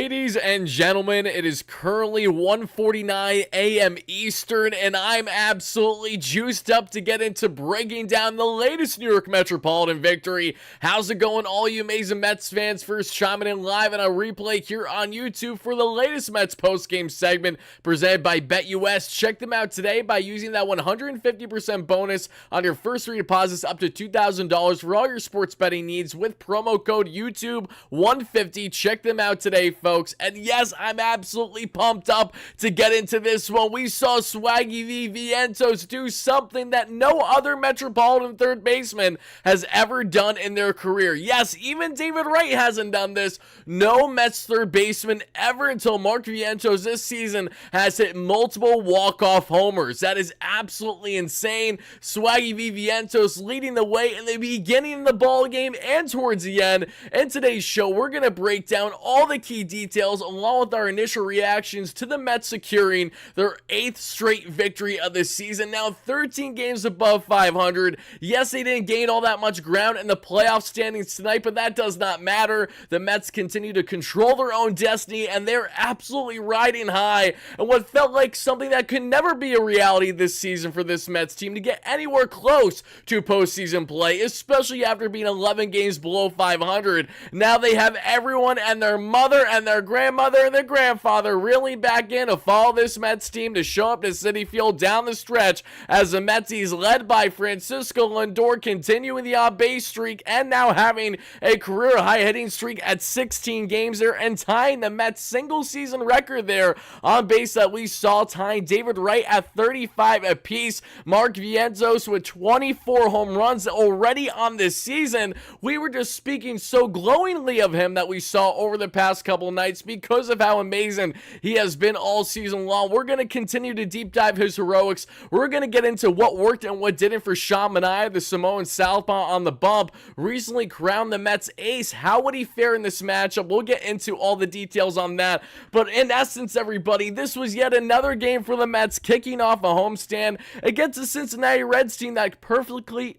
Ladies and gentlemen, it is currently 1:49 a.m. Eastern, and I'm absolutely juiced up to get into breaking down the latest New York Metropolitan victory. How's it going, all you amazing Mets fans? First chiming in live and a replay here on YouTube for the latest Mets postgame segment presented by BetUS. Check them out today by using that 150% bonus on your first three deposits up to $2,000 for all your sports betting needs with promo code YouTube150. Check them out today, folks. And yes, I'm absolutely pumped up to get into this one. We saw Swaggy V VIENTOS do something that no other Metropolitan third baseman has ever done in their career. Yes, even David Wright hasn't done this. No Mets third baseman ever until Mark VIENTOS this season has hit multiple walk-off homers. That is absolutely insane. Swaggy V VIENTOS leading the way in the beginning of the ball game and towards the end. In today's show, we're going to break down all the key details along with our initial reactions to the Mets securing their 8th straight victory of the season. Now 13 games above 500. Yes, they didn't gain all that much ground in the playoff standings tonight, but that does not matter. The Mets continue to control their own destiny, and they're absolutely riding high. And what felt like something that could never be a reality this season for this Mets team to get anywhere close to postseason play, especially after being 11 games below 500. Now they have everyone and their mother and their grandmother and their grandfather really back in to follow this Mets team to show up to Citi Field down the stretch as the Metsies, led by Francisco Lindor, continuing the on-base streak and now having a career-high hitting streak at 16 games there and tying the Mets single-season record there on base that we saw, tying David Wright at 35 apiece. Mark VIENTOS with 24 home runs already on this season. We were just speaking so glowingly of him that we saw over the past couple nights because of how amazing he has been all season long. We're going to continue to deep dive his heroics. We're going to get into what worked and what didn't for Sean Manaea, the Samoan southpaw on the bump, recently crowned the Mets ace. How would he fare in this matchup? We'll get into all the details on that. But in essence, everybody, this was yet another game for the Mets, kicking off a homestand against the Cincinnati Reds team that perfectly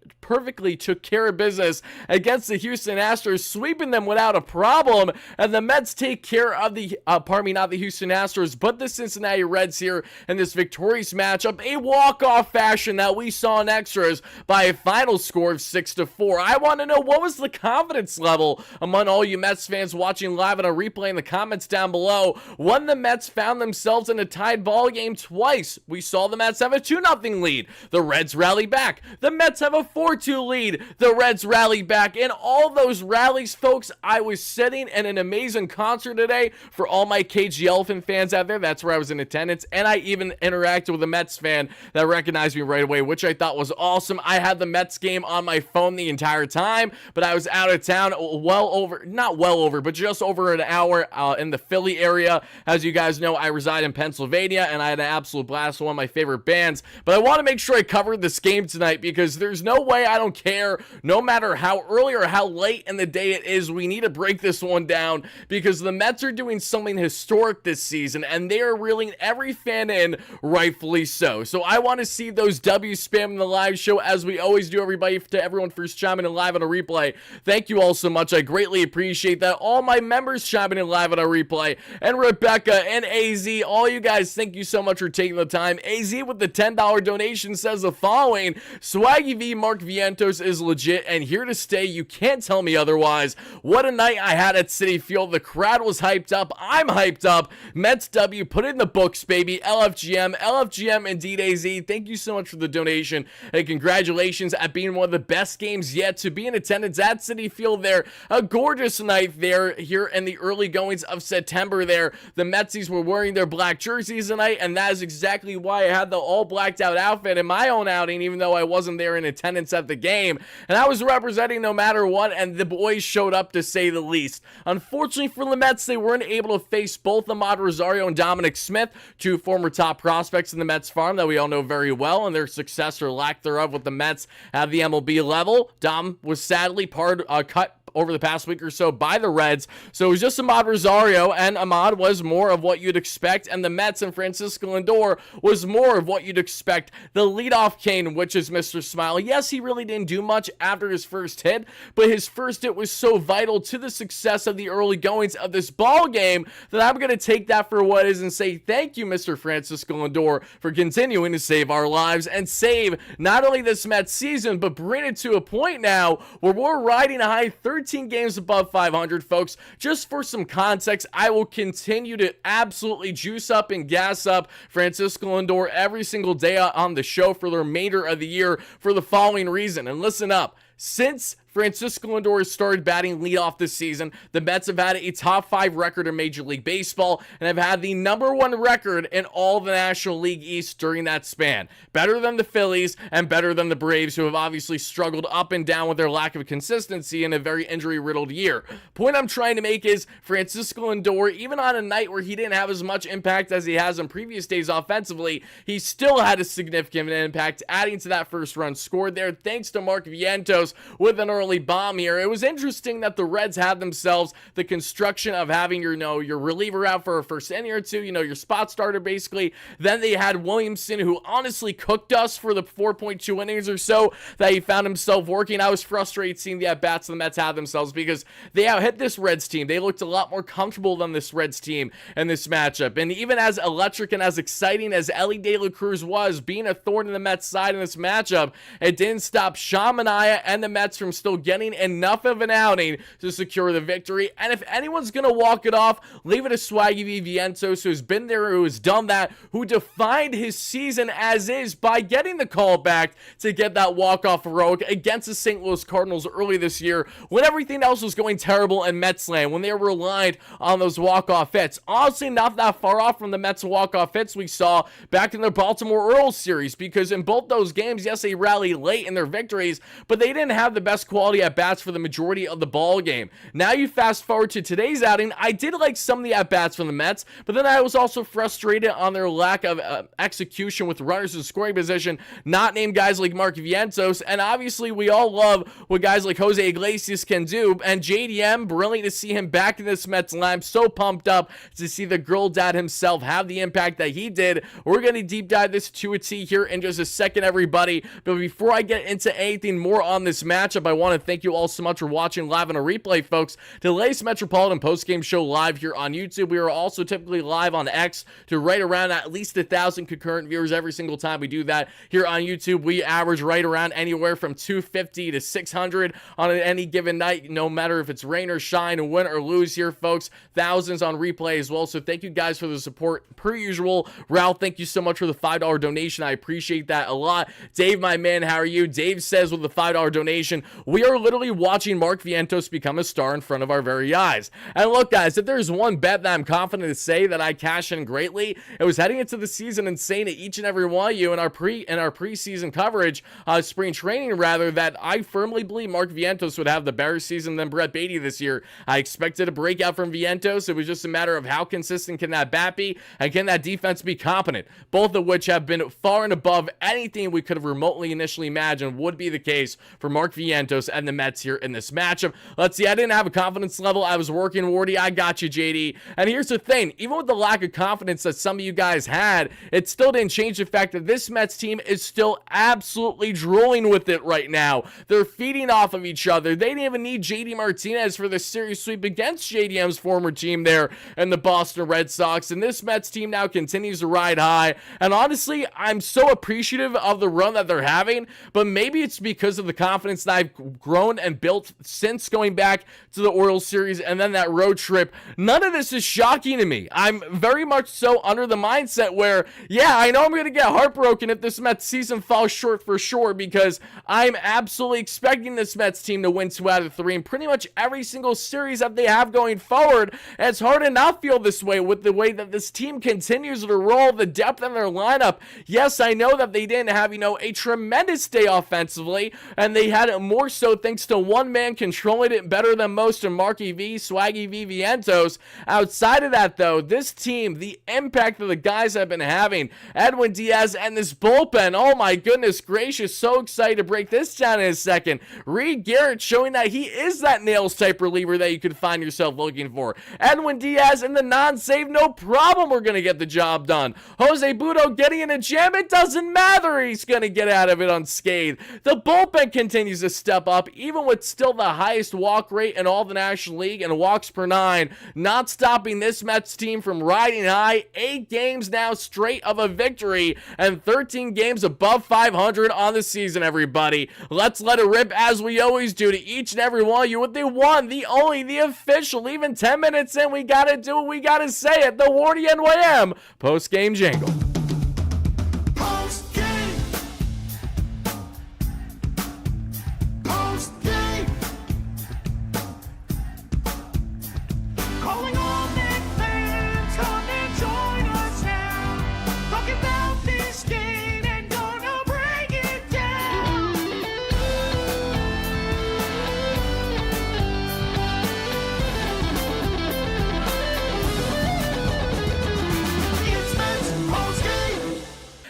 took care of business against the Houston Astros, sweeping them without a problem. And the Mets take care of the, not the Houston Astros, but the Cincinnati Reds here in this victorious matchup, a walk-off fashion that we saw in extras by a final score of 6-4. I want to know, what was the confidence level among all you Mets fans watching live on a replay in the comments down below when the Mets found themselves in a tied ball game twice? We saw the Mets have a 2-0 lead. The Reds rally back. The Mets have a 4-2 lead. The Reds rally back. In all those rallies, folks, I was sitting in an amazing concert today for all my KG Elephant fans out there. That's where I was in attendance, and I even interacted with a Mets fan that recognized me right away, which I thought was awesome. I had the Mets game on my phone the entire time, but I was out of town but just over an hour in the Philly area. As you guys know, I reside in Pennsylvania, and I had an absolute blast with one of my favorite bands, but I want to make sure I covered this game tonight because there's no way, I don't care, no matter how early or how late in the day it is, we need to break this one down because the Mets are doing something historic this season, and they are reeling every fan in, rightfully so. So I want to see those W's spam in the live show, as we always do, everybody. To everyone first chiming in live on a replay, thank you all so much. I greatly appreciate that. All my members chiming in live on a replay, and Rebecca and AZ, all you guys, thank you so much for taking the time. AZ with the $10 donation says the following: Swaggy V Mark VIENTOS is legit and here to stay. You can't tell me otherwise. What a night I had at Citi Field. The crowd was hyped up. I'm hyped up. Mets W, put it in the books, baby. LFGM indeed. AZ, thank you so much for the donation, and congratulations at being one of the best games yet to be in attendance at Citi Field there. A gorgeous night there here in the early goings of September there. The Metsies were wearing their black jerseys tonight, and that is exactly why I had the all blacked out outfit in my own outing, even though I wasn't there in attendance at the game. And I was representing no matter what, and the boys showed up, to say the least. Unfortunately for the Mets, they weren't able to face both Ahmad Rosario and Dominic Smith, two former top prospects in the Mets farm that we all know very well, and their success or lack thereof with the Mets at the MLB level. Dom was sadly cut over the past week or so by the Reds. So it was just Ahmad Rosario, and Ahmad was more of what you'd expect, and the Mets and Francisco Lindor was more of what you'd expect. The leadoff king, which is Mr. Smile. Yes, he really didn't do much after his first hit, but his first hit was so vital to the success of the early goings of this ball game that I'm going to take that for what it is and say thank you, Mr. Francisco Lindor, for continuing to save our lives and save not only this Mets season, but bring it to a point now where we're riding a high 13 games above 500, folks. Just for some context, I will continue to absolutely juice up and gas up Francisco Lindor every single day on the show for the remainder of the year for the following reason. And listen up. Since Francisco Lindor started batting leadoff this season, the Mets have had a top 5 record in Major League Baseball and have had the number 1 record in all the National League East during that span. Better than the Phillies and better than the Braves, who have obviously struggled up and down with their lack of consistency in a very injury-riddled year. Point I'm trying to make is Francisco Lindor, even on a night where he didn't have as much impact as he has in previous days offensively, he still had a significant impact, adding to that first run scored there thanks to Mark VIENTOS with an early bomb here. It was interesting that the Reds had themselves the construction of having your reliever out for a first inning or two, your spot starter basically. Then they had Williamson, who honestly cooked us for the 4.2 innings or so that he found himself working. I was frustrated seeing the at-bats the Mets had themselves because they out-hit this Reds team. They looked a lot more comfortable than this Reds team in this matchup. And even as electric and as exciting as Ellie De La Cruz was, being a thorn in the Mets side in this matchup, it didn't stop Sean Manaea and the Mets from still getting enough of an outing to secure the victory. And if anyone's going to walk it off, leave it to Swaggy V. Vientos, who's been there, who has done that, who defined his season as is by getting the call back to get that walk-off heroic against the St. Louis Cardinals early this year when everything else was going terrible in Mets land, when they were reliant on those walk-off hits. Honestly, not that far off from the Mets walk-off hits we saw back in the Baltimore Orioles series, because in both those games, yes, they rallied late in their victories, but they didn't have the best quality at-bats for the majority of the ball game. Now you fast forward to today's outing, I did like some of the at-bats from the Mets, but then I was also frustrated on their lack of execution with runners in scoring position, not named guys like Mark Vientos, and obviously we all love what guys like Jose Iglesias can do, and JDM, brilliant to see him back in this Mets line. I'm so pumped up to see the girl dad himself have the impact that he did. We're going to deep dive this to a T here in just a second, everybody, but before I get into anything more on this matchup, I want to thank you all so much for watching live on a replay, folks. To the latest Metropolitan postgame show live here on YouTube. We are also typically live on X to right around at least 1,000 concurrent viewers every single time we do that. Here on YouTube, we average right around anywhere from 250 to 600 on any given night, no matter if it's rain or shine, win or lose here, folks. Thousands on replay as well. So thank you guys for the support per usual. Ralph, thank you so much for the $5 donation. I appreciate that a lot. Dave, my man, how are you? Dave says with the $5 donation, we are literally watching Mark Vientos become a star in front of our very eyes. And look, guys, if there's one bet that I'm confident to say that I cash in greatly, it was heading into the season and saying to each and every one of you in our preseason coverage, spring training rather, that I firmly believe Mark Vientos would have the better season than Brett Beatty this year. I expected a breakout from Vientos. It was just a matter of how consistent can that bat be and can that defense be competent, both of which have been far and above anything we could have remotely initially imagined would be the case for Mark Vientos and the Mets here in this matchup. Let's see, I didn't have a confidence level. I was working, Wardy. I got you, JD. And here's the thing, even with the lack of confidence that some of you guys had, it still didn't change the fact that this Mets team is still absolutely drooling with it right now. They're feeding off of each other. They didn't even need JD Martinez for the series sweep against JDM's former team there and the Boston Red Sox. And this Mets team now continues to ride high. And honestly, I'm so appreciative of the run that they're having, but maybe it's because of the confidence that I've grown and built since going back to the Orioles series and then that road trip. None of this is shocking to me. I'm very much so under the mindset where, yeah, I know I'm going to get heartbroken if this Mets season falls short for sure, because I'm absolutely expecting this Mets team to win 2 out of 3 in pretty much every single series that they have going forward. And it's hard to not feel this way with the way that this team continues to roll, the depth in their lineup. Yes, I know that they didn't have, a tremendous day offensively, and they had more so so thanks to one man controlling it better than most in Marky V, Swaggy V, VIENTOS. Outside of that, though, this team, the impact that the guys have been having, Edwin Diaz and this bullpen, oh my goodness gracious, so excited to break this down in a second. Reed Garrett showing that he is that nails type reliever that you could find yourself looking for. Edwin Diaz in the non-save, no problem, we're going to get the job done. Jose Budo getting in a jam, it doesn't matter, he's going to get out of it unscathed. The bullpen continues to step up, even with still the highest walk rate in all the National League and walks per 9, not stopping this Mets team from riding high. 8 games now straight of a victory and 13 games above 500 on the season, everybody. Let's let it rip as we always do to each and every one of you with the one, the only, the official. Even 10 minutes in, we gotta do it, we gotta say it, the WardyNYM post-game jingle.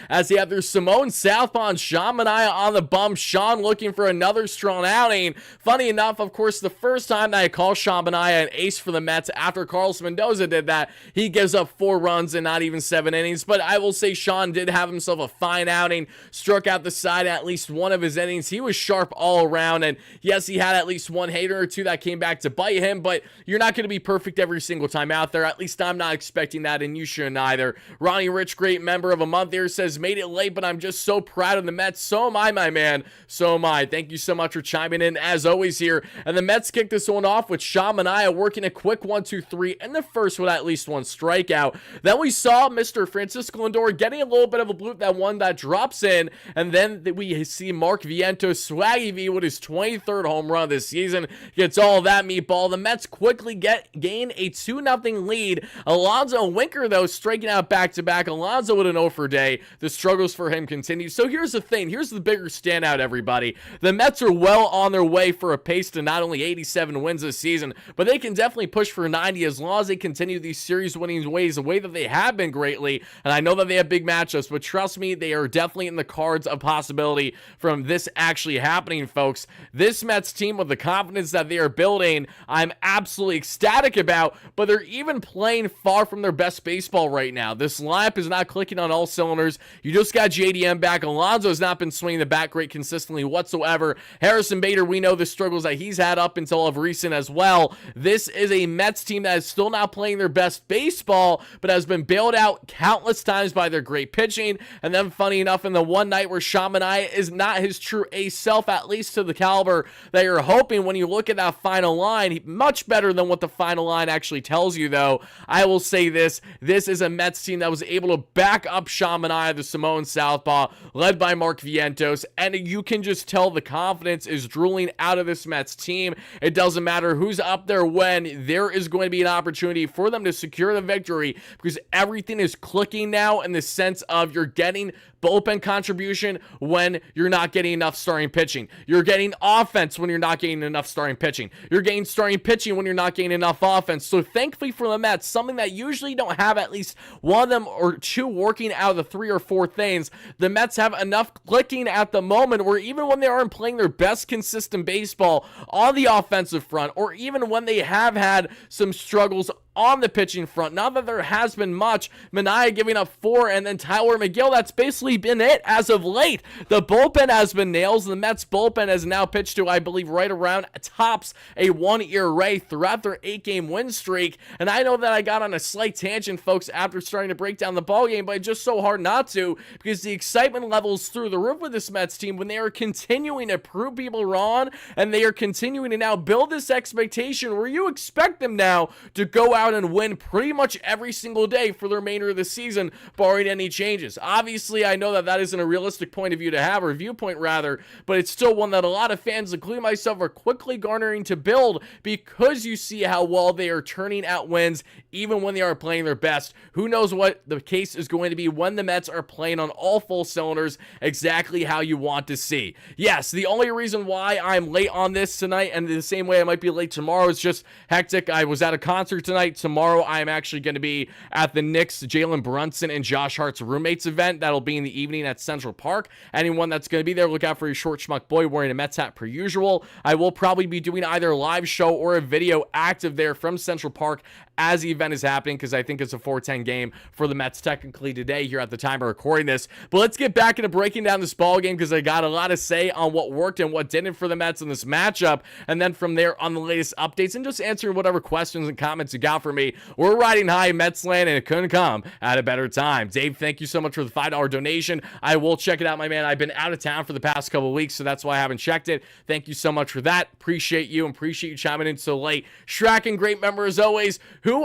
As you have their Simone Southpaw and Sean Manaea on the bump. Sean looking for another strong outing. Funny enough, of course, the first time that I call Sean Manaea an ace for the Mets after Carlos Mendoza did that, he gives up 4 runs in not even 7 innings. But I will say Sean did have himself a fine outing, struck out the side at least one of his innings. He was sharp all around, and yes, he had at least one hater or two that came back to bite him, but you're not going to be perfect every single time out there. At least I'm not expecting that, and you shouldn't either. Ronnie Rich, great member of a month here, says, made it late, but I'm just so proud of the Mets. So am I, my man. So am I. Thank you so much for chiming in as always here. And the Mets kicked this one off with Sean Manaea working a quick 1-2-3 in the first with at least one strikeout. Then we saw Mr. Francisco Lindor getting a little bit of a bloop, that one that drops in, and then we see Mark Vientos, Swaggy V, with his 23rd home run this season. Gets all of that meatball. The Mets quickly gain a 2-0 lead. Alonzo Winker, though, striking out back-to-back. Alonzo with an 0 for day. The struggles for him continue. So here's the thing. Here's the bigger standout, everybody. The Mets are well on their way for a pace to not only 87 wins this season, but they can definitely push for 90 as long as they continue these series winning ways, the way that they have been greatly. And I know that they have big matchups, but trust me, they are definitely in the cards of possibility from this actually happening, folks. This Mets team, with the confidence that they are building, I'm absolutely ecstatic about, but they're even playing far from their best baseball right now. This lineup is not clicking on all cylinders. You just got JDM back. Alonzo has not been swinging the bat great consistently whatsoever. Harrison Bader, we know the struggles that he's had up until of recent as well. This is a Mets team that is still not playing their best baseball, but has been bailed out countless times by their great pitching. And then, funny enough, in the one night where Sean Manaea is not his true ace self, at least to the caliber that you're hoping when you look at that final line, much better than what the final line actually tells you, though. I will say this is a Mets team that was able to back up Sean Manaea, the Simone Southpaw, led by Mark Vientos, and you can just tell the confidence is drooling out of this Mets team. It doesn't matter who's up there when, there is going to be an opportunity for them to secure the victory, because everything is clicking now in the sense of you're getting bullpen contribution when you're not getting enough starting pitching. You're getting offense when you're not getting enough starting pitching. You're getting starting pitching when you're not getting enough offense. So thankfully for the Mets, something that usually don't have at least one of them or two working out of the 3 or 4 things, the Mets have enough clicking at the moment where even when they aren't playing their best consistent baseball on the offensive front, or even when they have had some struggles on the pitching front, not that there has been much, Manaea giving up 4, and then Tyler McGill, that's basically been it as of late. The bullpen has been nails. The Mets bullpen has now pitched to, I believe, right around tops a 1 ERA throughout their 8-game win streak. And I know that I got on a slight tangent, folks, after starting to break down the ballgame, but it's just so hard not to, because the excitement levels through the roof with this Mets team when they are continuing to prove people wrong, and they are continuing to now build this expectation where you expect them now to go out and win pretty much every single day for the remainder of the season, barring any changes. Obviously, I know that that isn't a realistic point of view to have, or viewpoint rather, but it's still one that a lot of fans, including myself, are quickly garnering to build because you see how well they are turning out wins even when they are playing their best. Who knows what the case is going to be when the Mets are playing on all full cylinders, exactly how you want to see. Yes, the only reason why I'm late on this tonight, and the same way I might be late tomorrow, is just hectic. I was at a concert tonight. Tomorrow I'm actually going to be at the Knicks, Jalen Brunson and Josh Hart's roommates event. That'll be in the evening at Central Park. Anyone that's going to be there, look out for your short schmuck boy wearing a Mets hat per usual. I will probably be doing either a live show or a video active there from Central Park as the event is happening, because I think it's a 4:10 game for the Mets technically today here at the time of recording this. But let's get back into breaking down this ball game, because I got a lot to say on what worked and what didn't for the Mets in this matchup, and then from there on the latest updates and just answering whatever questions and comments you got for me. We're riding high in Mets land, and it couldn't come at a better time. Dave, thank you so much for the $5 donation. I will check it out, my man. I've been out of town for the past couple of weeks, so that's why I haven't checked it. Thank you so much for that. Appreciate you, and appreciate you chiming in so late. Shracking, great member as always. Who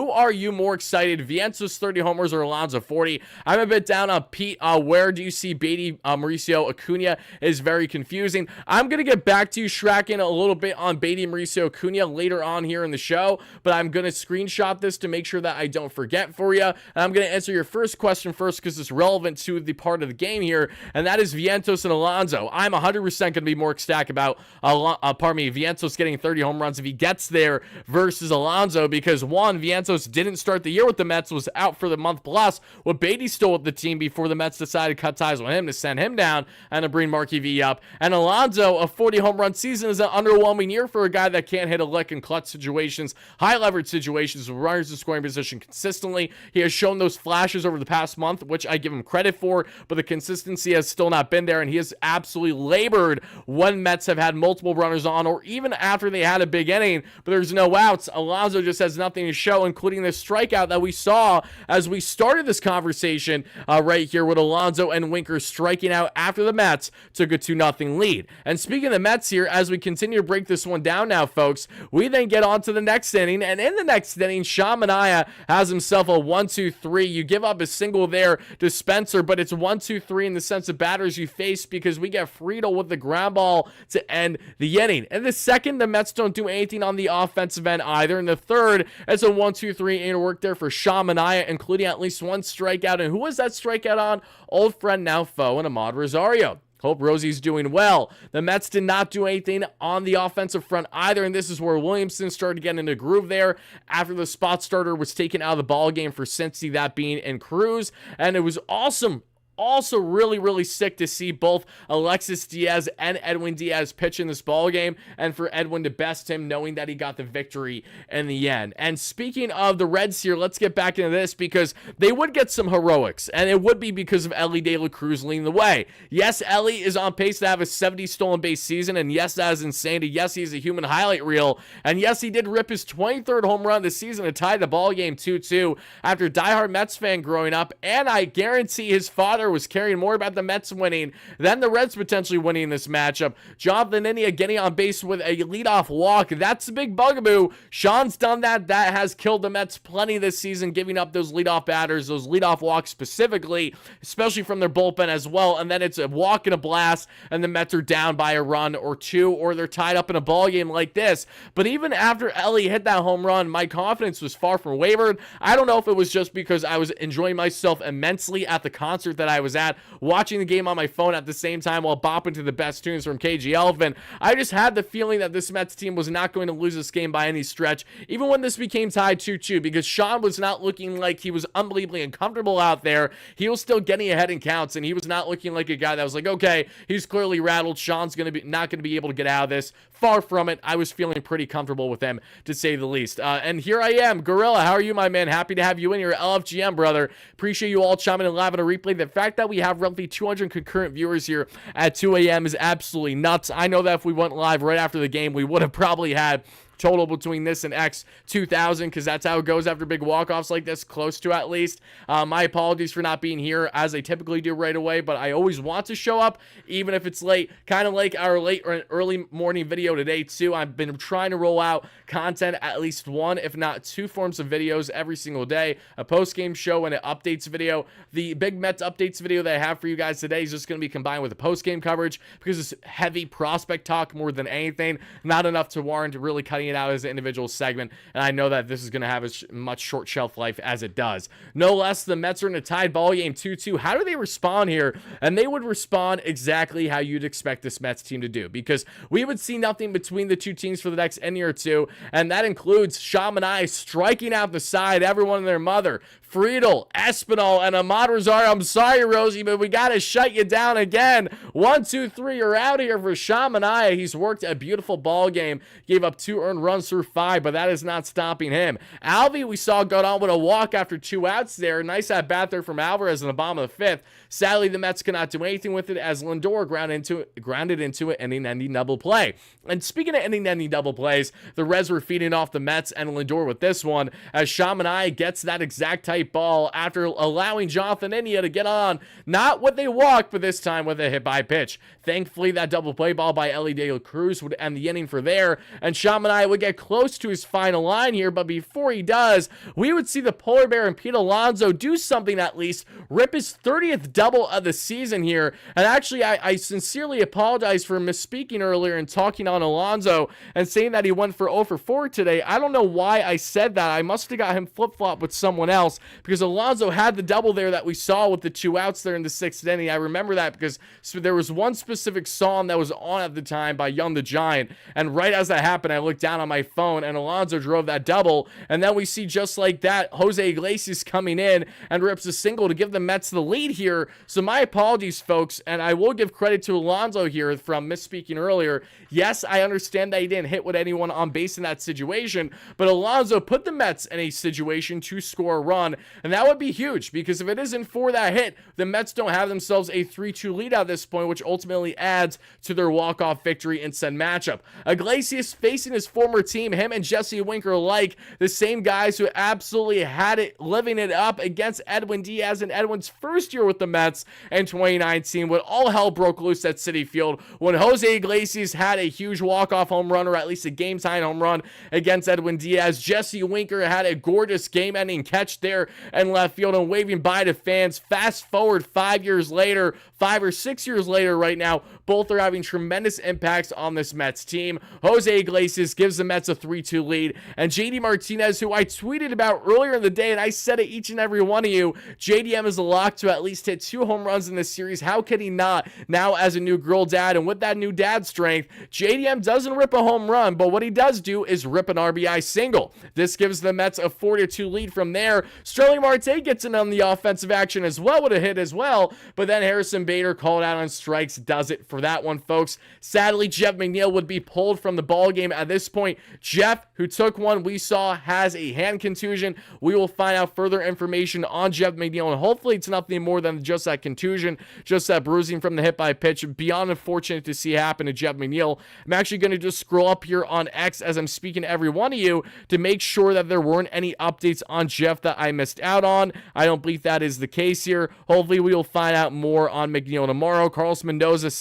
are you more excited? Vientos 30 homers or Alonso 40? I'm a bit down on Pete. Where do you see Beatty, Mauricio Acuna is very confusing. I'm going to get back to you, Shracking, a little bit on Beatty, Mauricio Acuna later on here in the show, but I'm going to screenshot this to make sure that I don't forget for you. And I'm going to answer your first question first because it's relevant to the part of the game here, and that is Vientos and Alonso. I'm 100% going to be more ecstatic about, Vientos getting 30 home runs if he gets there versus Alonso, because one, Vientos didn't start the year with the Mets, was out for the month plus, with Beatty still with the team before the Mets decided to cut ties with him to send him down and to bring Marky V up. And Alonso, a 40 home run season is an underwhelming year for a guy that can't hit a lick in clutch situations, high leverage situations with runners in scoring position consistently. He has shown those flashes over the past month, which I give him credit for, but the consistency has still not been there, and he has absolutely labored when Mets have had multiple runners on, or even after they had a big inning, but there's no outs. Alonso just has nothing to show, including this strikeout that we saw as we started this conversation right here with Alonso and Winker striking out after the Mets took a 2-0 lead. And speaking of the Mets here, as we continue to break this one down now, folks, we then get on to the next inning, and in the next inning, Sean Manaea has himself a 1-2-3. You give up a single there to Spencer, but it's 1-2-3 in the sense of batters you face, because we get Friedel with the ground ball to end the inning. In the second, the Mets don't do anything on the offensive end either. In the third, it's a 1-2-3 inning work there for Sean Manaea, including at least one strikeout. And who was that strikeout on? Old friend, now foe, and Ahmad Rosario. Hope Rosie's doing well. The Mets did not do anything on the offensive front either, and this is where Williamson started to get in a groove there after the spot starter was taken out of the ball game for Cincy, that being in Cruz. And it was awesome. Also really, really sick to see both Alexis Diaz and Edwin Diaz pitch in this ball game, and for Edwin to best him, knowing that he got the victory in the end. And speaking of the Reds here, let's get back into this, because they would get some heroics, and it would be because of Elly De La Cruz leading the way. Yes, Elly is on pace to have a 70 stolen base season, and yes, that is insane. Yes, he's a human highlight reel, and yes, he did rip his 23rd home run this season to tie the ball game 2-2 after diehard Mets fan growing up, and I guarantee his father was caring more about the Mets winning than the Reds potentially winning this matchup. Jonathan India getting on base with a leadoff walk. That's a big bugaboo. Sean's done that. That has killed the Mets plenty this season, giving up those leadoff batters, those leadoff walks specifically, especially from their bullpen as well. And then it's a walk and a blast, and the Mets are down by a run or two, or they're tied up in a ball game like this. But even after Elly hit that home run, my confidence was far from wavered. I don't know if it was just because I was enjoying myself immensely at the concert that I was at, watching the game on my phone at the same time while bopping to the best tunes from KG Elvin. I just had the feeling that this Mets team was not going to lose this game by any stretch, even when this became tied 2-2, because Sean was not looking like he was unbelievably uncomfortable out there. He was still getting ahead in counts, and he was not looking like a guy that was like, okay, he's clearly rattled. Sean's not going to be able to get out of this. Far from it. I was feeling pretty comfortable with him, to say the least. And here I am. Gorilla, how are you, my man? Happy to have you in here. LFGM, brother. Appreciate you all chiming in live on a replay. The fact that we have roughly 200 concurrent viewers here at 2 a.m. is absolutely nuts. I know that if we went live right after the game, we would have probably had total between this and X 2000, because that's how it goes after big walk-offs like this, close to at least. My apologies for not being here as I typically do right away, but I always want to show up, even if it's late, kind of like our late or early morning video today too. I've been trying to roll out content, at least one, if not two forms of videos every single day, a post-game show and an updates video. The big Mets updates video that I have for you guys today is just going to be combined with a post-game coverage, because it's heavy prospect talk more than anything, not enough to warrant really cutting it out as an individual segment, and I know that this is going to have as much short shelf life as it does. No less, the Mets are in a tied ball game 2-2. How do they respond here? And they would respond exactly how you'd expect this Mets team to do, because we would see nothing between the two teams for the next inning or two, and that includes Shamanai striking out the side, everyone and their mother. Friedel, Espinal, and Ahmad Rosario. I'm sorry, Rosie, but we got to shut you down again. 1, 2, 3, you're out here for Shamanaya. He's worked a beautiful ball game. Gave up 2 earned runs through 5, but that is not stopping him. Alvy, we saw go down with a walk after 2 outs there. Nice at bat there from Alvarez in the bottom of the 5th. Sadly, the Mets cannot do anything with it as Lindor grounded into it, ending double play. And speaking of ending double plays, the Reds were feeding off the Mets and Lindor with this one, as Shamanaya gets that exact type ball after allowing Jonathan India to get on, not with a walk, but this time with a hit by pitch. Thankfully, that double play ball by Ellie De La Cruz would end the inning for there, and Shamanai would get close to his final line here, but before he does, we would see the Polar Bear and Pete Alonso do something, at least rip his 30th double of the season here. And actually, I sincerely apologize for misspeaking earlier and talking on Alonso and saying that he went for 0 for 4 today. I don't know why I said that. I must have got him flip-flop with someone else, because Alonso had the double there that we saw with the 2 outs there in the 6th inning. I remember that because there was one specific song that was on at the time by Young the Giant, and right as that happened, I looked down on my phone and Alonso drove that double, and then we see just like that, Jose Iglesias coming in and rips a single to give the Mets the lead here. So my apologies, folks, and I will give credit to Alonso here from misspeaking earlier. Yes, I understand that he didn't hit with anyone on base in that situation, but Alonso put the Mets in a situation to score a run, and that would be huge, because if it isn't for that hit, the Mets don't have themselves a 3-2 lead at this point, which ultimately adds to their walk-off victory in said matchup. Iglesias facing his former team, him and Jesse Winker alike, the same guys who absolutely had it, living it up against Edwin Diaz in Edwin's first year with the Mets in 2019, when all hell broke loose at Citi Field, when Jose Iglesias had a huge walk-off home run, or at least a game-tying home run against Edwin Diaz. Jesse Winker had a gorgeous game-ending catch there in left field and waving bye to fans. Fast forward 5 years later, 5 or 6 years later right now, both are having tremendous impacts on this Mets team. Jose Iglesias gives the Mets a 3-2 lead, and JD Martinez, who I tweeted about earlier in the day, and I said it each and every one of you, JDM is a lock to at least hit 2 home runs in this series. How could he not now as a new girl dad? And with that new dad strength, JDM doesn't rip a home run, but what he does do is rip an RBI single. This gives the Mets a 4-2 lead from there. Sterling Marte gets in on the offensive action as well with a hit as well, but then Harrison Bader called out on strikes does it for that one, folks. Sadly, Jeff McNeil would be pulled from the ball game at this point. Jeff, who took one we saw, has a hand contusion. We will find out further information on Jeff McNeil, and hopefully it's nothing more than just that contusion, just that bruising from the hit by pitch. Beyond unfortunate to see happen to Jeff McNeil. I'm actually going to just scroll up here on X as I'm speaking to every one of you to make sure that there weren't any updates on Jeff that I missed out on. I don't believe that is the case here. Hopefully we will find out more on McNeil tomorrow. Carlos Mendoza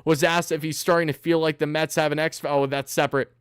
was asked if he's starting to feel like the Mets have an X. Oh, that's separate.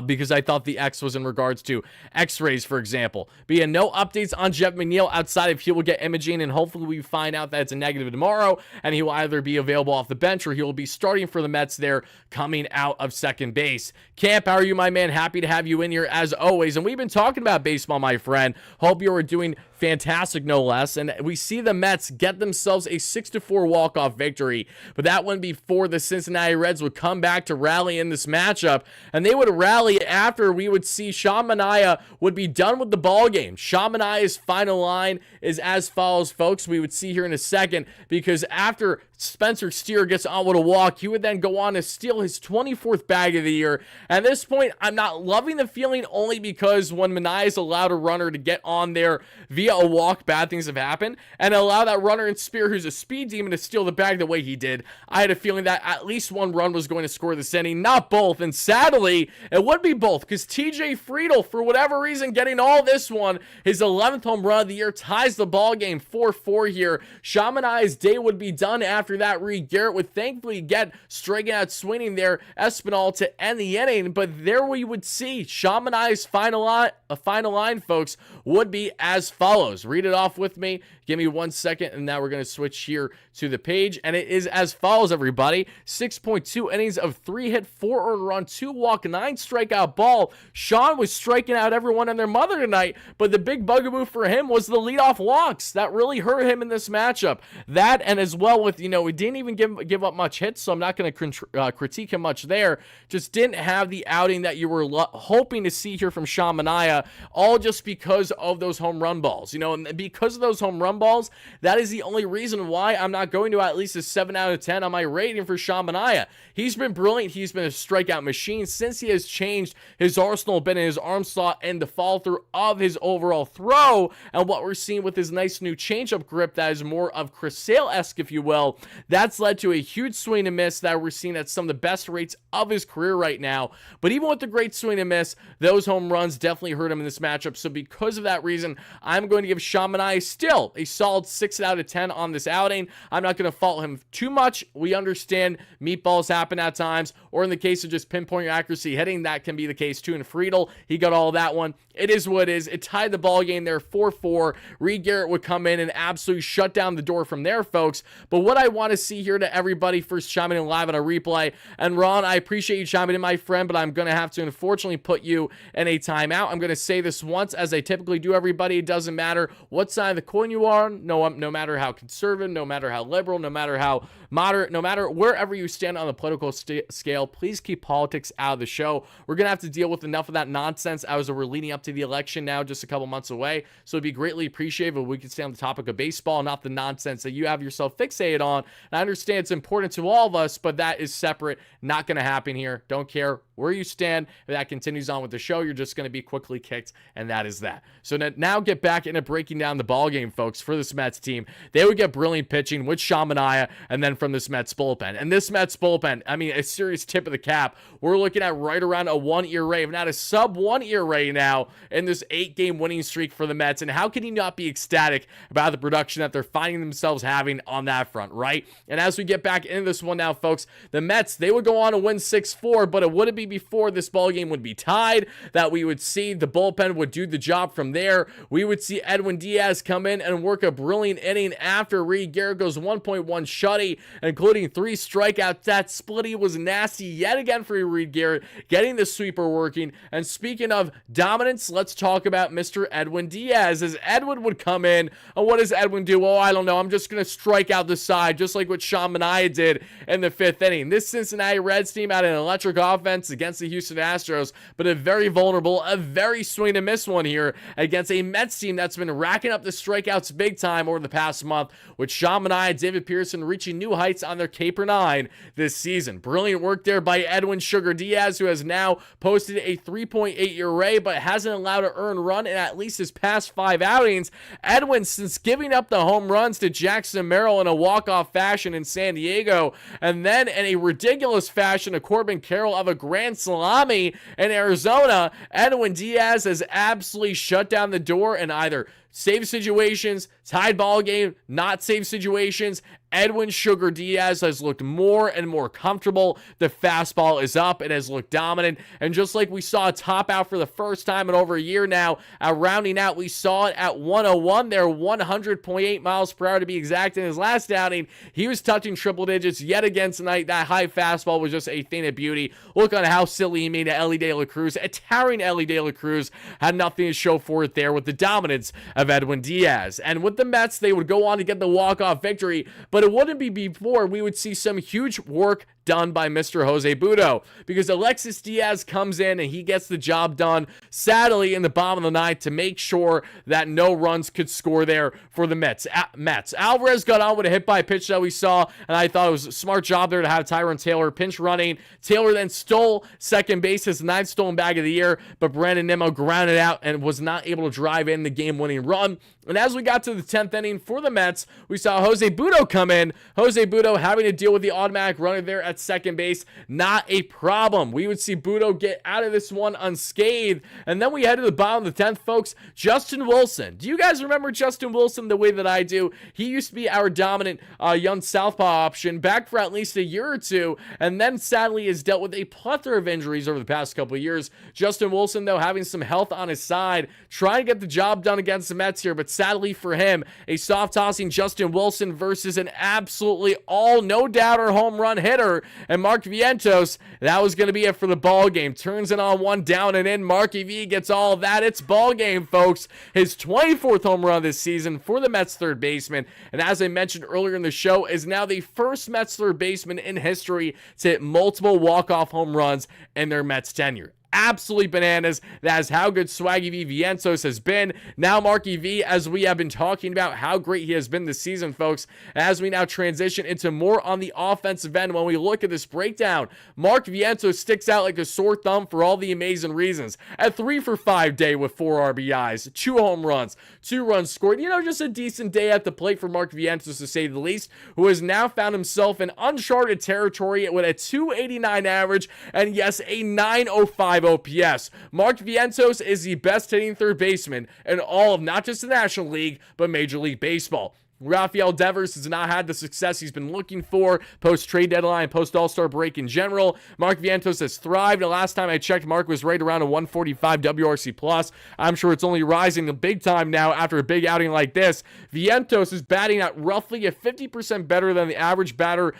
Because I thought the X was in regards to x-rays, for example. But yeah, no updates on Jeff McNeil outside of he will get imaging, and hopefully we find out that it's a negative tomorrow, and he will either be available off the bench or he will be starting for the Mets there coming out of second base. Camp, how are you, my man? Happy to have you in here as always. And we've been talking about baseball, my friend. Hope you are doing fantastic, no less. And we see the Mets get themselves a 6-4 walk-off victory, but that one before the Cincinnati Reds would come back to rally in this matchup, and they would rally after we would see Sean Manaea would be done with the ball game. Sean Manaea's final line is as follows, folks. We would see here in a second, because after Spencer Steer gets on with a walk. He would then go on to steal his 24th bag of the year. At this point, I'm not loving the feeling only because when Manias allowed a runner to get on there via a walk, bad things have happened, and allow that runner in Spear, who's a speed demon, to steal the bag the way he did. I had a feeling that at least one run was going to score this inning, not both, and sadly, it would be both, because TJ Friedl, for whatever reason, getting all this one, his 11th home run of the year, ties the ball game 4-4 here. Shamania's day would be done after that. Reed Garrett would thankfully get striking out swinging there, Espinal to end the inning, but there we would see Shamania's final line, folks, would be as follows. Read it off with me. Give me 1 second, and now we're going to switch here to the page, and it is as follows, everybody. 6.2 innings of 3 hit, 4 earned run, 2 walk, 9 strikeout ball. Sean was striking out everyone and their mother tonight, but the big bugaboo for him was the leadoff walks. That really hurt him in this matchup. That, and as well with, we didn't even give up much hits, so I'm not going to critique him much there. Just didn't have the outing that you were hoping to see here from Sean Manaea, all just because of those home run balls. And because of those home run balls, that is the only reason why I'm not going to at least a 7 out of 10 on my rating for Sean Manaea. He's been brilliant. He's been a strikeout machine since he has changed his arsenal, been in his arm slot, and the follow through of his overall throw, and what we're seeing with his nice new changeup grip that is more of Chris Sale-esque, if you will, that's led to a huge swing and miss that we're seeing at some of the best rates of his career right now. But even with the great swing and miss, those home runs definitely hurt him in this matchup. So because of that reason, I'm going to give Sean Manaea still a solid 6 out of 10 on this outing. I'm not going to fault him too much. We understand meatballs happen at times, or in the case of just pinpoint accuracy hitting, that can be the case too. And Friedl, he got all that one. It is what it is. It tied the ball game there 4-4. Reed Garrett would come in and absolutely shut down the door from there, folks. But what I want to see here to everybody first chiming in live on a replay, and Ron, I appreciate you chiming in, my friend, but I'm going to have to unfortunately put you in a timeout. I'm going to say this once, as I typically do, everybody. It doesn't matter what side of the coin you are, no matter how conservative, no matter how liberal, no matter how moderate, no matter wherever you stand on the political scale, please keep politics out of the show. We're going to have to deal with enough of that nonsense as we're leading up to the election now, just a couple months away. So it'd be greatly appreciated if we could stay on the topic of baseball, not the nonsense that you have yourself fixated on. And I understand it's important to all of us, but that is separate. Not going to happen here. Don't care where you stand. If that continues on with the show, you're just going to be quickly kicked, and that is that. So now get back into breaking down the ball game, folks, for this Mets team. They would get brilliant pitching with Sean Manaea, and then from this Mets bullpen. And this Mets bullpen, I mean, a serious tip of the cap. We're looking at right around a 1 ERA, if not a sub 1 ERA now in this 8-game winning streak for the Mets. And how can you not be ecstatic about the production that they're finding themselves having on that front, right? And as we get back into this one now, folks, the Mets, they would go on to win 6-4, but it wouldn't be before this ball game would be tied that we would see the bullpen would do the job from there. We would see Edwin Diaz come in and work a brilliant inning after Reed Garrett goes 1.1 shutty, including 3 strikeouts. That splitty was nasty yet again for Reed Garrett, getting the sweeper working. And speaking of dominance, let's talk about Mr. Edwin Diaz, as Edwin would come in. And what does Edwin do? Oh, I don't know. I'm just going to strike out the side, just like what Sean Manaea did in the 5th inning. This Cincinnati Reds team had an electric offense against the Houston Astros, but a very vulnerable, a very swing and miss one here against a Mets team that's been racking up the strikeouts big time over the past month, with Sean Manaea, David Pearson reaching new heights on their Caper 9 this season. Brilliant work there by Edwin Sugar Diaz, who has now posted a 3.8 ERA, but hasn't allowed an earned run in at least his past 5 outings. Edwin, since giving up the home runs to Jackson Merrill in a walk-off fashion in San Diego, and then in a ridiculous fashion to Corbin Carroll of a grand salami in Arizona, Edwin Diaz has absolutely shut down the door in either save situations, tied ball game, not save situations. Edwin Sugar Diaz has looked more and more comfortable. The fastball is up. It has looked dominant. And just like we saw a top out for the first time in over a year now, rounding out, we saw it at 101 there, 100.8 miles per hour to be exact in his last outing. He was touching triple digits yet again tonight. That high fastball was just a thing of beauty. Look on how silly he made Ellie De La Cruz. A towering Ellie De La Cruz had nothing to show for it there with the dominance of Edwin Diaz. And with the Mets, they would go on to get the walk-off victory, but it wouldn't be before we would see some huge work done by Mr. Jose Butto, because Alexis Diaz comes in and he gets the job done, sadly, in the bottom of the ninth to make sure that no runs could score there for the Mets. Alvarez got on with a hit-by pitch that we saw, and I thought it was a smart job there to have Tyrone Taylor pinch running. Taylor then stole second base, his 9th stolen bag of the year, but Brandon Nimmo grounded out and was not able to drive in the game-winning run. And as we got to the 10th inning for the Mets, we saw Jose Butto come in. Jose Butto having to deal with the automatic runner there at second base. Not a problem. We would see Butto get out of this one unscathed. And then we head to the bottom of the 10th, folks. Justin Wilson. Do you guys remember Justin Wilson the way that I do? He used to be our dominant young southpaw option, back for at least a year or two, and then sadly has dealt with a plethora of injuries over the past couple of years. Justin Wilson, though, having some health on his side, trying to get the job done against the Mets here, but sadly for him, a soft-tossing Justin Wilson versus an absolutely no-doubter home run hitter, and Mark Vientos. That was going to be it for the ball game. Turns it on one, down and in. Marky V gets all of that. It's ball game, folks. His 24th home run this season for the Mets third baseman, and as I mentioned earlier in the show, is now the first Mets third baseman in history to hit multiple walk-off home runs in their Mets tenure. Absolutely bananas. That is how good Swaggy V Vientos has been. Now Marky V, as we have been talking about how great he has been this season, folks, as we now transition into more on the offensive end, when we look at this breakdown, Mark Vientos sticks out like a sore thumb for all the amazing reasons. At 3 for 5 day with 4 RBIs, 2 home runs, 2 runs scored. You know, just a decent day at the plate for Mark Vientos, to say the least, who has now found himself in uncharted territory with a 289 average and, yes, a 905 OPS. Mark Vientos is the best hitting third baseman in all of not just the National League, but Major League Baseball. Rafael Devers has not had the success he's been looking for post-trade deadline, post-All-Star break in general. Mark Vientos has thrived. The last time I checked, Mark was right around a 145 WRC+. I'm sure it's only rising the big time now after a big outing like this. Vientos is batting at roughly a 50% better than the average batter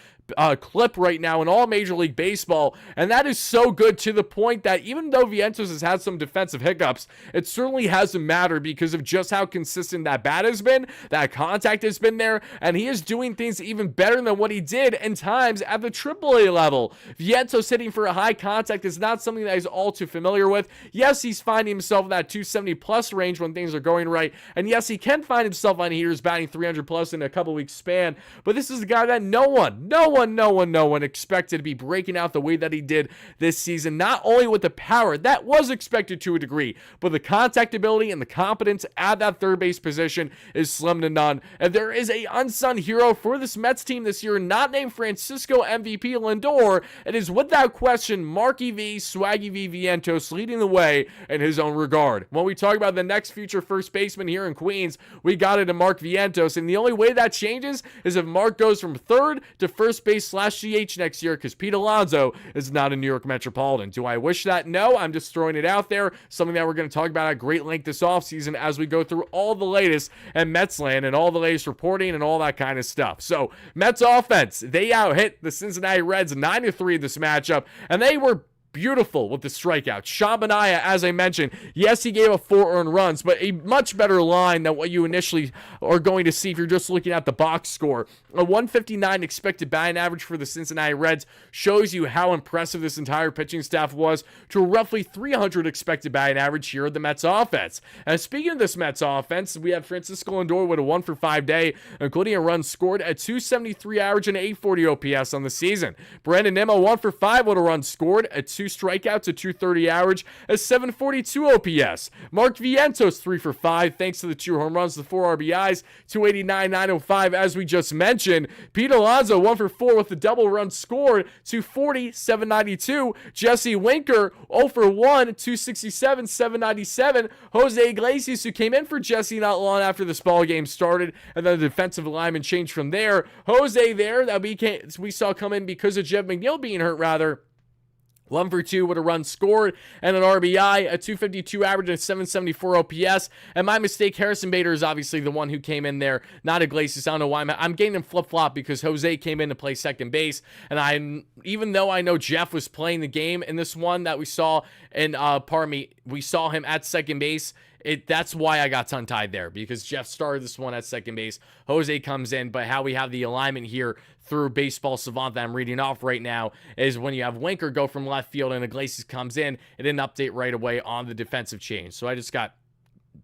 clip right now in all Major League Baseball, and that is so good, to the point that even though Vientos has had some defensive hiccups, it certainly hasn't mattered because of just how consistent that bat has been, that contact has been there, and he is doing things even better than what he did in times at the AAA level. Vientos hitting for a high contact is not something that he's all too familiar with. Yes, he's finding himself in that 270 plus range when things are going right, and yes, he can find himself on heaters batting 300 plus in a couple weeks span, but this is a guy that no one expected to be breaking out the way that he did this season, not only with the power that was expected to a degree, but the contact ability and the competence at that third base position is slim to none. And there is a unsung hero for this Mets team this year, not named Francisco MVP Lindor. It is without question Marky V, Swaggy V Vientos leading the way in his own regard. When we talk about the next future first baseman here in Queens, we got it to Mark Vientos, and the only way that changes is if Mark goes from third to first base /DH next year, because Pete Alonso is not a New York Metropolitan. Do I wish that? No, I'm just throwing it out there. Something that we're going to talk about at great length this offseason as we go through all the latest at Metsland and all the latest reporting and all that kind of stuff. So, Mets offense, they out-hit the Cincinnati Reds 9-3 in this matchup, and they were beautiful with the strikeout. Sean Manaea, as I mentioned, yes, he gave up 4 earned runs, but a much better line than what you initially are going to see if you're just looking at the box score. A 159 expected batting average for the Cincinnati Reds shows you how impressive this entire pitching staff was, to a roughly 300 expected batting average here at the Mets offense. And speaking of this Mets offense, we have Francisco Lindor with a 1 for 5 day, including a run scored at 273 average and 840 OPS on the season. Brandon Nimmo 1 for 5 with a run scored at 2 strikeouts, a 230 average, a 742 OPS. Mark Vientos 3 for 5 thanks to the 2 home runs, the 4 RBIs, 289, 905 as we just mentioned. Pete Alonso 1 for 4 with the double run scored, 240, 792. Jesse Winker 0 for 1, 267, 797. Jose Iglesias, who came in for Jesse not long after this ball game started, and then the defensive lineman changed from there. Jose there that we saw come in because of Jeff McNeil being hurt, rather. 1 for 2 with a run scored and an RBI, a 252 average and a 774 OPS. And my mistake, Harrison Bader is obviously the one who came in there, not Iglesias. I don't know why I'm getting him flip-flop because Jose came in to play second base. And even though I know Jeff was playing the game in this one that we saw, and we saw him at second base That's why I got tongue-tied there, because Jeff started this one at second base. Jose comes in, but how we have the alignment here through Baseball Savant that I'm reading off right now is when you have Winker go from left field and Iglesias comes in, it didn't update right away on the defensive change. So I just got,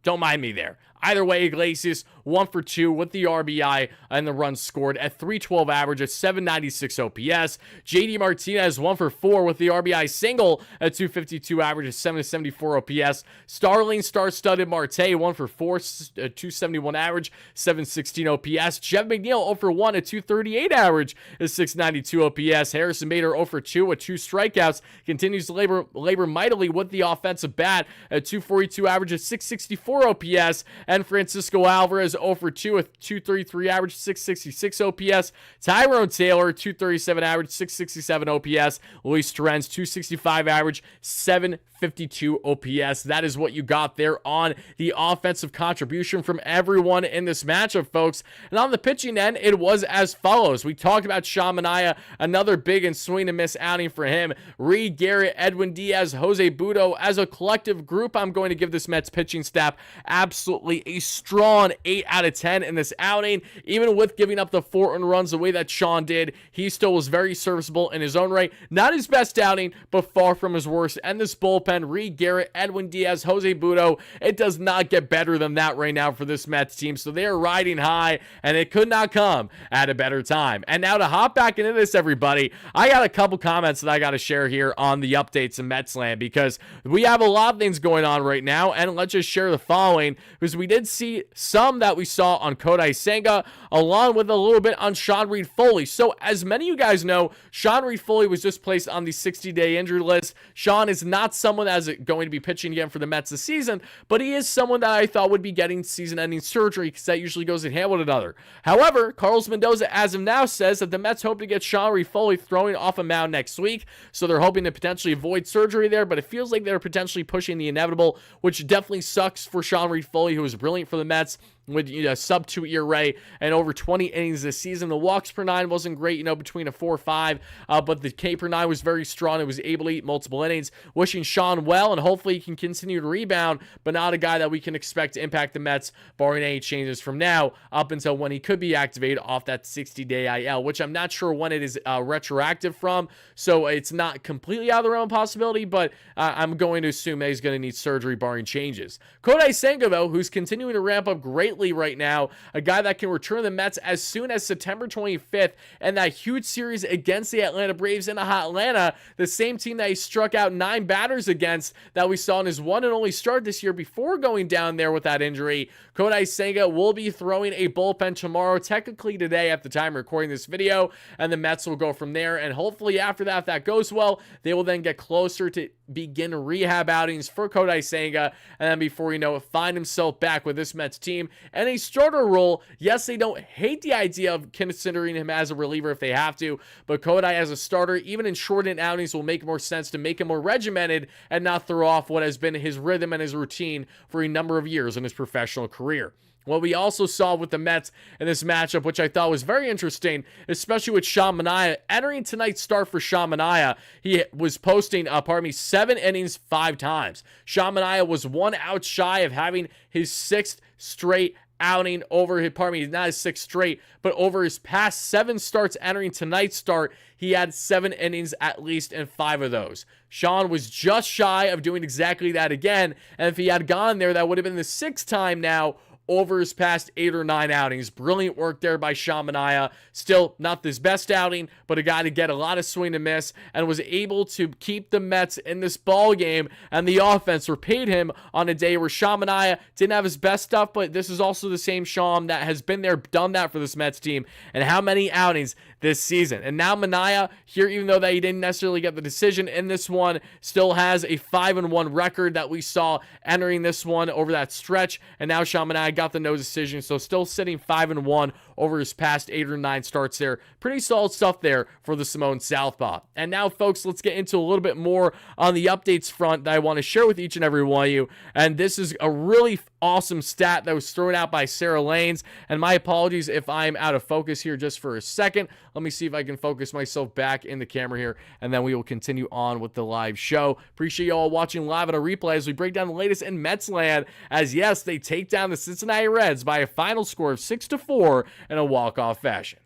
don't mind me there. Either way, Iglesias 1 for 2 with the RBI and the runs scored at 312 average at 796 OPS. JD Martinez 1 for 4 with the RBI single at 252 average at 774 OPS. Starling star-studded Marte 1 for 4, 271 average, 716 OPS. Jeff McNeil 0 for 1 at 238 average at 692 OPS. Harrison Bader 0 for 2 with 2 strikeouts. Continues to labor mightily with the offensive bat at 242 average at 664 OPS. And Francisco Alvarez 0 for 2 with 233 average, 666 OPS. Tyrone Taylor 237 average, 667 OPS. Luis Torrens 265 average, 752 OPS. That is what you got there on the offensive contribution from everyone in this matchup, folks. And on the pitching end, it was as follows. We talked about Sean Manaea, another big and swing and miss outing for him. Reed Garrett, Edwin Diaz, Jose Butto. As a collective group, I'm going to give this Mets pitching staff absolutely a strong 8 out of 10 in this outing. Even with giving up the 4 earned runs the way that Sean did, he still was very serviceable in his own right. Not his best outing, but far from his worst. And this bullpen, Reed Garrett, Edwin Diaz, Jose Butto, it does not get better than that right now for this Mets team. So they are riding high, and it could not come at a better time. And now to hop back into this, everybody, I got a couple comments that I got to share here on the updates in Metsland, because we have a lot of things going on right now. And let's just share the following, because we did see some that we saw on Kodai Senga, along with a little bit on Sean Reed-Foley. So as many of you guys know, Sean Reed-Foley was just placed on the 60-day injury list. Sean is not someone that is going to be pitching again for the Mets this season, but he is someone that I thought would be getting season-ending surgery, because that usually goes in hand with another. However, Carlos Mendoza, as of now, says that the Mets hope to get Sean Reed-Foley throwing off a mound next week, so they're hoping to potentially avoid surgery there, but it feels like they're potentially pushing the inevitable, which definitely sucks for Sean Reed-Foley, who was brilliant for the Mets with a sub-2 ERA and over 20 innings this season. The walks per 9 wasn't great, between a 4-5, but the K per 9 was very strong. It was able to eat multiple innings. Wishing Sean well, and hopefully he can continue to rebound, but not a guy that we can expect to impact the Mets, barring any changes from now up until when he could be activated off that 60-day IL, which I'm not sure when it is retroactive from, so it's not completely out of the realm of possibility, but I'm going to assume that he's going to need surgery, barring changes. Kodai Senga, though, who's continuing to ramp up greatly right now, a guy that can return the Mets as soon as September 25th, and that huge series against the Atlanta Braves in a hot Atlanta, the same team that he struck out 9 batters against that we saw in his one and only start this year before going down there with that injury. Kodai Senga will be throwing a bullpen tomorrow, technically today at the time of recording this video, and the Mets will go from there, and hopefully after that, if that goes well, they will then get closer to begin rehab outings for Kodai Senga, and then before you know it, find himself back with this Mets team and a starter role. Yes, they don't hate the idea of considering him as a reliever if they have to, but Kodai as a starter, even in shortened outings, will make more sense to make him more regimented and not throw off what has been his rhythm and his routine for a number of years in his professional career. What we also saw with the Mets in this matchup, which I thought was very interesting, especially with Sean Manaea, entering tonight's start for Sean Manaea, he was posting, 7 innings 5 times. Sean Manaea was 1 out shy of having his 6th straight outing over his, not his 6th straight, but over his past 7 starts entering tonight's start, he had 7 innings at least in 5 of those. Sean was just shy of doing exactly that again, and if he had gone there, that would have been the 6th time now over his past 8 or 9 outings. Brilliant work there by Sean Manaea. Still not his best outing, but a guy to get a lot of swing and miss, and was able to keep the Mets in this ball game, and the offense repaid him on a day where Sean Manaea didn't have his best stuff, but this is also the same Sean that has been there, done that for this Mets team, and how many outings this season. And now Manaea here, even though that he didn't necessarily get the decision in this one, still has a 5-1 record that we saw entering this one over that stretch, and now Sean Manaea got the no decision, so still sitting 5-1 over his past 8 or 9 starts there. Pretty solid stuff there for the Samoan Southpaw. And now, folks, let's get into a little bit more on the updates front that I want to share with each and every one of you. And this is a really awesome stat that was thrown out by Sarah Lanes. And my apologies if I'm out of focus here just for a second. Let me see if I can focus myself back in the camera here, and then we will continue on with the live show. Appreciate you all watching live on a replay as we break down the latest in Mets land, as yes, they take down the Cincinnati Reds by a final score of 6-4 in a walk-off fashion.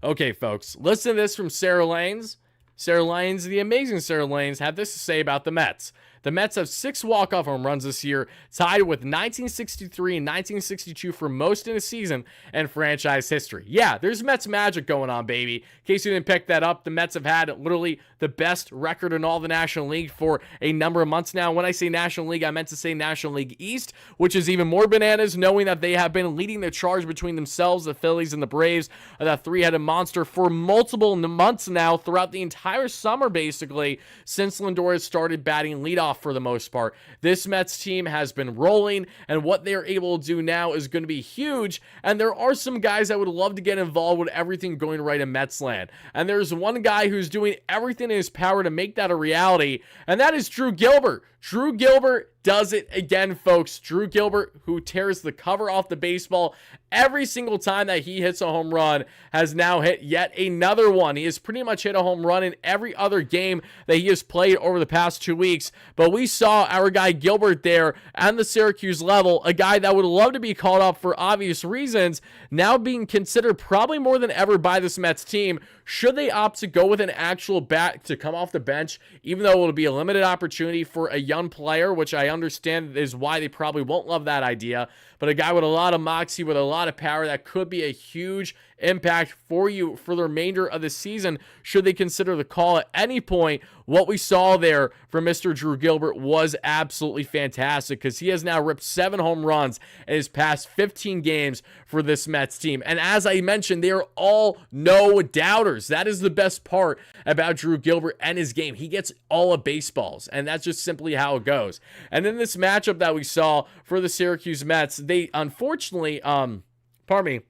Okay, folks, listen to this from Sarah Lanes. Sarah Lanes, the amazing Sarah Lanes, had this to say about the Mets. The Mets have 6 walk-off home runs this year, tied with 1963 and 1962 for most in a season in franchise history. Yeah, there's Mets magic going on, baby. In case you didn't pick that up, the Mets have had literally the best record in all the National League for a number of months now. When I say National League, I meant to say National League East, which is even more bananas, knowing that they have been leading the charge between themselves, the Phillies, and the Braves, that three-headed monster for multiple months now, throughout the entire summer, basically, since Lindor has started batting leadoff for the most part. This Mets team has been rolling, and what they're able to do now is going to be huge, and there are some guys that would love to get involved with everything going right in Mets land. And there's one guy who's doing everything in his power to make that a reality, and that is Drew Gilbert. Drew Gilbert does it again, folks. Drew Gilbert, who tears the cover off the baseball every single time that he hits a home run, has now hit yet another one. He has pretty much hit a home run in every other game that he has played over the past 2 weeks. But we saw our guy Gilbert there at the Syracuse level, a guy that would love to be called up for obvious reasons, now being considered probably more than ever by this Mets team. Should they opt to go with an actual bat to come off the bench, even though it will be a limited opportunity for a young player, which I understand is why they probably won't love that idea, but a guy with a lot of moxie, with a lot of power, that could be a huge impact for you for the remainder of the season, should they consider the call at any point. What we saw there from Mr. Drew Gilbert was absolutely fantastic, because he has now ripped 7 home runs in his past 15 games for this Mets team. And as I mentioned, they are all no doubters. That is the best part about Drew Gilbert and his game. He gets all of baseballs, and that's just simply how it goes. And then this matchup that we saw for the Syracuse Mets, they unfortunately, pardon me,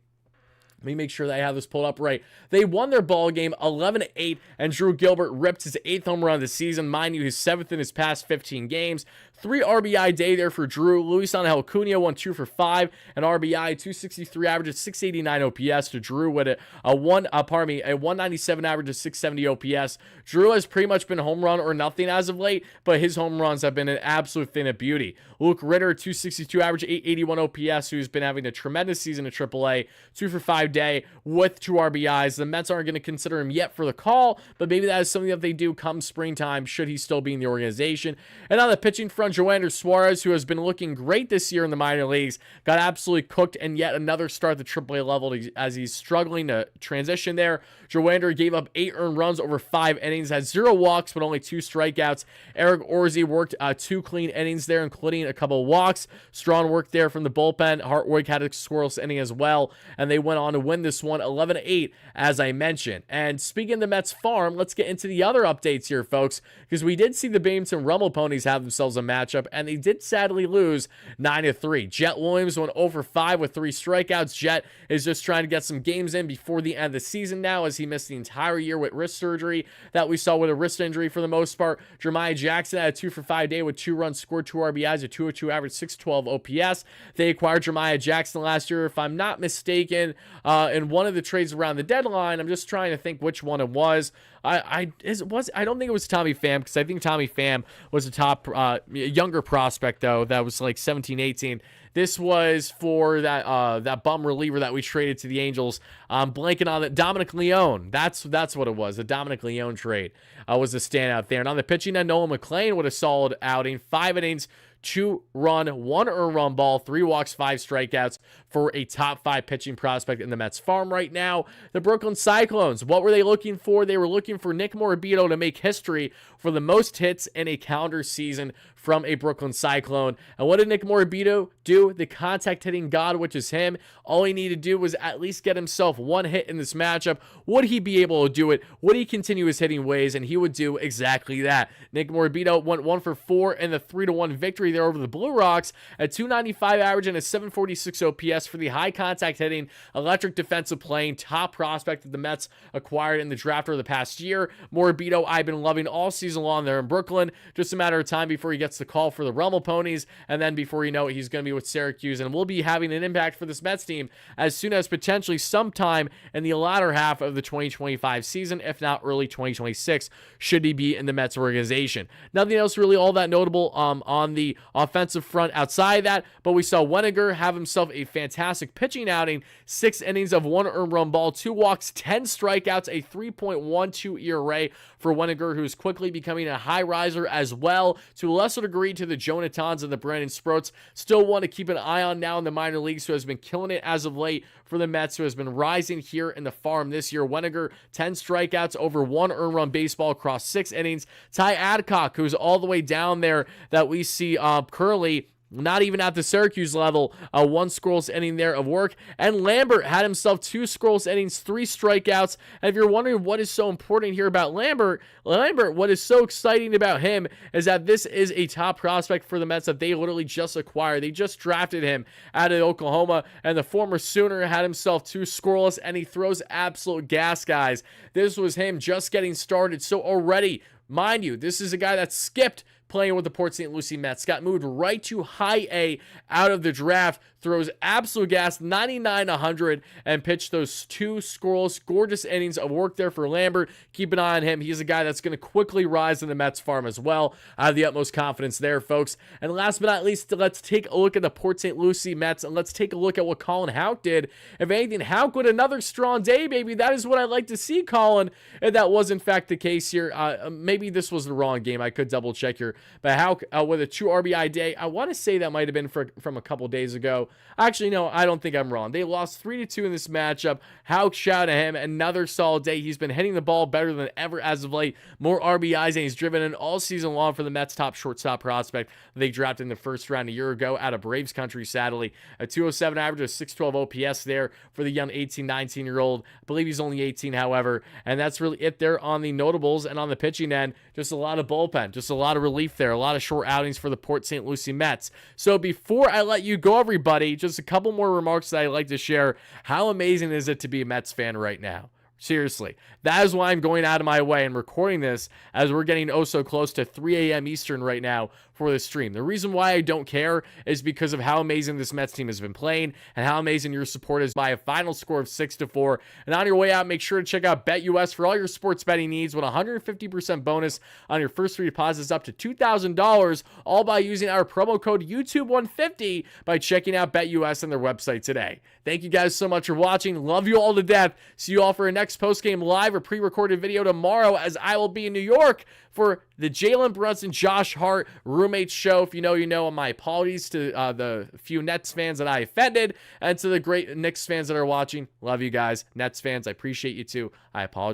let me make sure that I have this pulled up right. They won their ball game 11-8, and Drew Gilbert ripped his 8th home run of the season. Mind you, his 7th in his past 15 games. 3 RBI day there for Drew. Luis Angel Cunha went 2 for 5, an RBI, 263 average at 689 OPS to Drew with a 197 average at 670 OPS. Drew has pretty much been home run or nothing as of late, but his home runs have been an absolute thing of beauty. Luke Ritter, 262 average, 881 OPS, who's been having a tremendous season at AAA, 2 for 5 day with 2 RBIs. The Mets aren't going to consider him yet for the call, but maybe that is something that they do come springtime, should he still be in the organization. And on the pitching front, Joander Suarez, who has been looking great this year in the minor leagues, got absolutely cooked in yet another start at the AAA level as he's struggling to transition there. Joander gave up 8 earned runs over 5 innings, had 0 walks, but only 2 strikeouts. Eric Orzi worked 2 clean innings there, including a couple of walks. Strong work there from the bullpen. Hartwig had a scoreless inning as well, and they went on to win this one 11-8, as I mentioned. And speaking of the Mets farm, let's get into the other updates here, folks, because we did see the Binghamton Rumble Ponies have themselves a matchup, and they did sadly lose 9-3. Jet Williams went 0-5 with 3 strikeouts. Jet is just trying to get some games in before the end of the season now, as he missed the entire year with wrist surgery that we saw with a wrist injury for the most part. Jeremiah Jackson had a 2 for 5 day with 2 runs scored, 2 RBIs, a 202 average, 612 OPS. They acquired Jeremiah Jackson last year, if I'm not mistaken, in one of the trades around the deadline. I'm just trying to think which one it was. I don't think it was Tommy Pham, because I think Tommy Pham was a top younger prospect, though, that was like 17, 18. This was for that bum reliever that we traded to the Angels. I'm blanking on it. Dominic Leone. That's what it was. The Dominic Leone trade was the standout there. And on the pitching end, Nolan McLean with a solid outing. 5 innings, 2 run, 1 earned run ball, 3 walks, 5 strikeouts for a top 5 pitching prospect in the Mets farm right now. The Brooklyn Cyclones, what were they looking for? They were looking for Nick Morabito to make history for the most hits in a calendar season from a Brooklyn Cyclone. And what did Nick Morabito do? The contact hitting god, which is him. All he needed to do was at least get himself one hit in this matchup. Would he be able to do it? Would he continue his hitting ways? And he would do exactly that. Nick Morabito went 1 for 4 in the 3-1 victory there over the Blue Rocks at 295 average and a 746 OPS for the high contact hitting, electric defensive playing, top prospect that the Mets acquired in the draft over the past year. Morabito, I've been loving all season long there in Brooklyn. Just a matter of time before he gets the call for the Rummel Ponies, and then before you know it, he's going to be with Syracuse, and will be having an impact for this Mets team as soon as potentially sometime in the latter half of the 2025 season, if not early 2026, should he be in the Mets organization. Nothing else really all that notable on the offensive front outside of that, but we saw Weninger have himself a fantastic pitching outing, 6 innings of 1 earned run ball, 2 walks, 10 strikeouts, a 3.12 ERA for Weninger, who's quickly becoming a high riser as well, to a lesser degree to the Jonatans and the Brandon Sproats. Still one to keep an eye on now in the minor leagues, who has been killing it as of late for the Mets, who has been rising here in the farm this year. Weninger, 10 strikeouts, over 1 earned run baseball across 6 innings. Ty Adcock, who's all the way down there that we see currently not even at the Syracuse level, 1 scoreless inning there of work. And Lambert had himself 2 scoreless innings, 3 strikeouts. And if you're wondering what is so important here about Lambert, what is so exciting about him is that this is a top prospect for the Mets that they literally just acquired. They just drafted him out of Oklahoma, and the former Sooner had himself 2 scoreless, and he throws absolute gas, guys. This was him just getting started. So already, mind you, this is a guy that skipped playing with the Port St. Lucie Mets, got moved right to high A out of the draft, throws absolute gas, 99-100, and pitched those 2 scoreless, gorgeous innings of work there for Lambert. Keep an eye on him. He's a guy that's going to quickly rise in the Mets farm as well. I have the utmost confidence there, folks. And last but not least, let's take a look at the Port St. Lucie Mets, and let's take a look at what Colin Houck did. If anything, Houck with another strong day, baby. That is what I like to see, Colin. And that was, in fact, the case here. Maybe this was the wrong game. I could double check here. But Houck with a 2 RBI day. I want to say that might have been from a couple days ago. Actually, no, I don't think I'm wrong. They lost 3-2 in this matchup. Houck, shout to him. Another solid day. He's been hitting the ball better than ever as of late. More RBIs than he's driven in all season long for the Mets' top shortstop prospect they drafted in the first round a year ago out of Braves country, sadly. A 207 average, a 612 OPS there for the young 18, 19-year-old. I believe he's only 18, however. And that's really it there on the notables. And on the pitching end, just a lot of bullpen, just a lot of relief there, a lot of short outings for the Port St. Lucie Mets. So before I let you go, everybody, just a couple more remarks that I'd like to share. How amazing is it to be a Mets fan right now? Seriously, that is why I'm going out of my way and recording this as we're getting oh so close to 3 a.m. Eastern right now for this stream. The reason why I don't care is because of how amazing this Mets team has been playing and how amazing your support is by a final score of 6-4. And on your way out, make sure to check out BetUS for all your sports betting needs with a 150% bonus on your first 3 deposits up to $2,000, all by using our promo code YouTube150 by checking out BetUS on their website today. Thank you guys so much for watching. Love you all to death. See you all for a next post-game live or pre-recorded video tomorrow, as I will be in New York for the Jalen Brunson, Josh Hart roommates show. If you know, you know. And my apologies to the few Nets fans that I offended, and to the great Knicks fans that are watching. Love you guys. Nets fans, I appreciate you too. I apologize.